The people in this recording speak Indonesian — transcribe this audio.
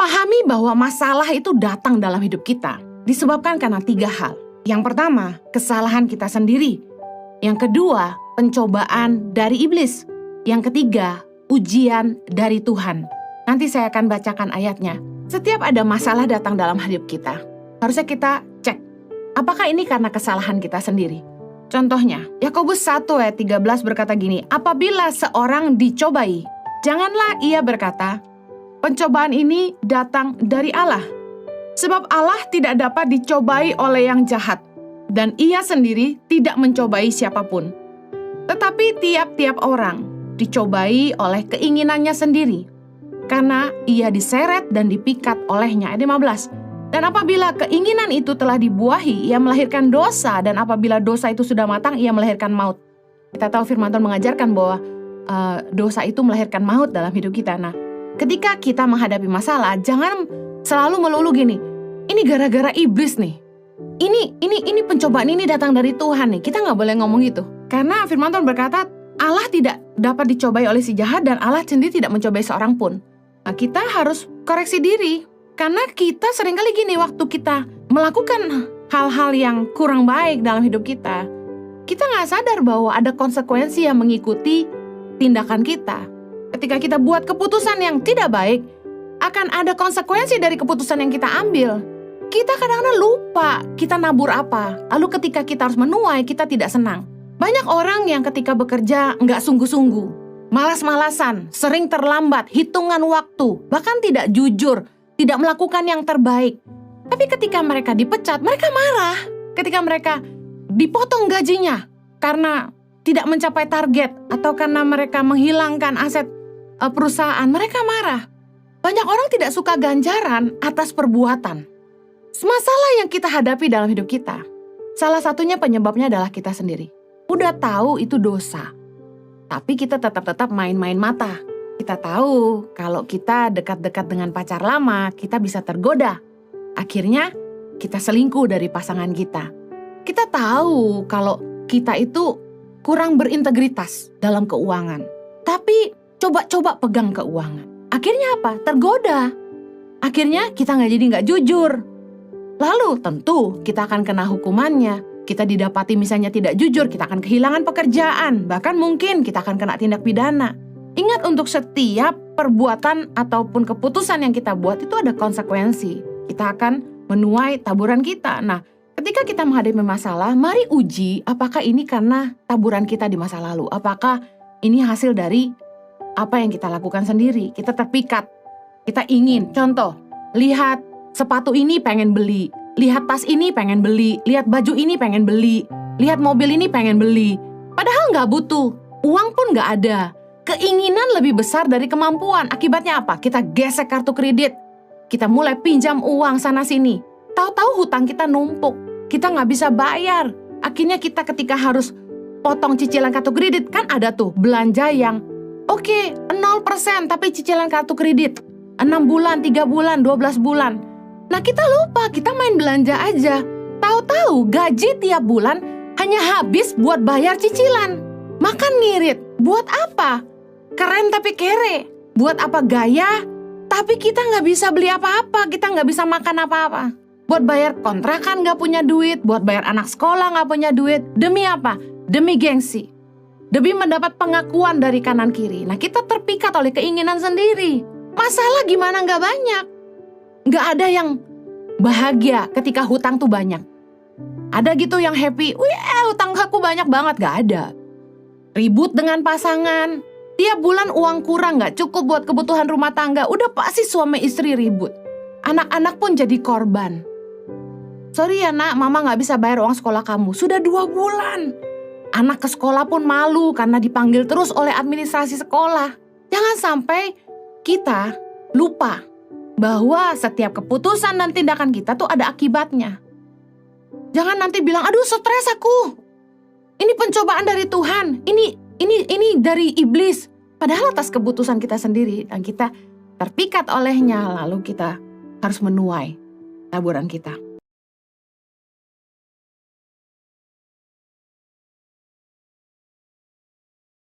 Pahami bahwa masalah itu datang dalam hidup kita disebabkan karena 3 hal. Yang pertama, kesalahan kita sendiri. Yang kedua, pencobaan dari iblis. Yang ketiga, ujian dari Tuhan. Nanti saya akan bacakan ayatnya. Setiap ada masalah datang dalam hidup kita, harusnya kita cek, apakah ini karena kesalahan kita sendiri? Contohnya, Yakobus 1 ayat 13 berkata gini, apabila seorang dicobai, janganlah ia berkata, pencobaan ini datang dari Allah. Sebab Allah tidak dapat dicobai oleh yang jahat, dan ia sendiri tidak mencobai siapapun. Tetapi tiap-tiap orang dicobai oleh keinginannya sendiri, karena ia diseret dan dipikat olehnya. Ayat 15. Dan apabila keinginan itu telah dibuahi, ia melahirkan dosa, dan apabila dosa itu sudah matang, ia melahirkan maut. Kita tahu firman Tuhan mengajarkan bahwa dosa itu melahirkan maut dalam hidup kita. Nah, ketika kita menghadapi masalah, jangan selalu melulu gini, ini gara-gara iblis nih. Ini pencobaan ini datang dari Tuhan nih. Kita nggak boleh ngomong gitu. Karena firman Tuhan berkata, Allah tidak dapat dicobai oleh si jahat, dan Allah sendiri tidak mencobai seorang pun. Nah, kita harus koreksi diri. Karena kita seringkali gini, waktu kita melakukan hal-hal yang kurang baik dalam hidup kita nggak sadar bahwa ada konsekuensi yang mengikuti tindakan kita. Ketika kita buat keputusan yang tidak baik, akan ada konsekuensi dari keputusan yang kita ambil. Kita kadang-kadang lupa kita nabur apa. Lalu ketika kita harus menuai, kita tidak senang. Banyak orang yang ketika bekerja nggak sungguh-sungguh, malas-malasan, sering terlambat, hitungan waktu, bahkan tidak jujur, tidak melakukan yang terbaik. Tapi ketika mereka dipecat, mereka marah. Ketika mereka dipotong gajinya karena tidak mencapai target atau karena mereka menghilangkan aset perusahaan, mereka marah. Banyak orang tidak suka ganjaran atas perbuatan. Masalah yang kita hadapi dalam hidup kita, salah satunya penyebabnya adalah kita sendiri. Udah tahu itu dosa, tapi kita tetap main-main mata. Kita tahu kalau kita dekat-dekat dengan pacar lama, kita bisa tergoda. Akhirnya kita selingkuh dari pasangan kita. Kita tahu kalau kita itu kurang berintegritas dalam keuangan. Tapi coba pegang keuangan. Akhirnya apa? Tergoda. Akhirnya kita nggak jujur. Lalu tentu kita akan kena hukumannya. Kita didapati misalnya tidak jujur, kita akan kehilangan pekerjaan. Bahkan mungkin kita akan kena tindak pidana. Ingat, untuk setiap perbuatan ataupun keputusan yang kita buat itu ada konsekuensi. Kita akan menuai taburan kita. Nah, ketika kita menghadapi masalah, mari uji apakah ini karena taburan kita di masa lalu. Apakah ini hasil dari apa yang kita lakukan sendiri. Kita terpikat, kita ingin. Contoh, lihat sepatu ini pengen beli, lihat tas ini pengen beli, lihat baju ini pengen beli, lihat mobil ini pengen beli. Padahal nggak butuh, uang pun nggak ada. Keinginan lebih besar dari kemampuan. Akibatnya apa? Kita gesek kartu kredit. Kita mulai pinjam uang sana-sini. Tahu-tahu hutang kita numpuk. Kita nggak bisa bayar. Akhirnya kita ketika harus potong cicilan kartu kredit, kan ada tuh belanja yang oke, 0% tapi cicilan kartu kredit. 6 bulan, 3 bulan, 12 bulan. Nah, kita lupa, kita main belanja aja. Tahu-tahu gaji tiap bulan hanya habis buat bayar cicilan. Makan ngirit. Buat apa? Keren tapi kere. Buat apa gaya? Tapi kita nggak bisa beli apa-apa. Kita nggak bisa makan apa-apa. Buat bayar kontrakan nggak punya duit. Buat bayar anak sekolah nggak punya duit. Demi apa? Demi gengsi. Demi mendapat pengakuan dari kanan kiri. Nah, kita terpikat oleh keinginan sendiri. Masalah gimana nggak banyak? Nggak ada yang bahagia ketika hutang tuh banyak. Ada gitu yang happy. Wih, hutang aku banyak banget. Nggak ada. Ribut dengan pasangan. Tiap bulan uang kurang, gak cukup buat kebutuhan rumah tangga. Udah pasti suami istri ribut. Anak-anak pun jadi korban. Sorry ya nak, mama gak bisa bayar uang sekolah kamu. Sudah 2 bulan. Anak ke sekolah pun malu karena dipanggil terus oleh administrasi sekolah. Jangan sampai kita lupa bahwa setiap keputusan dan tindakan kita tuh ada akibatnya. Jangan nanti bilang, aduh stres aku. Ini pencobaan dari Tuhan. Ini dari iblis. Padahal atas keputusan kita sendiri dan kita terpikat olehnya, lalu kita harus menuai taburan kita.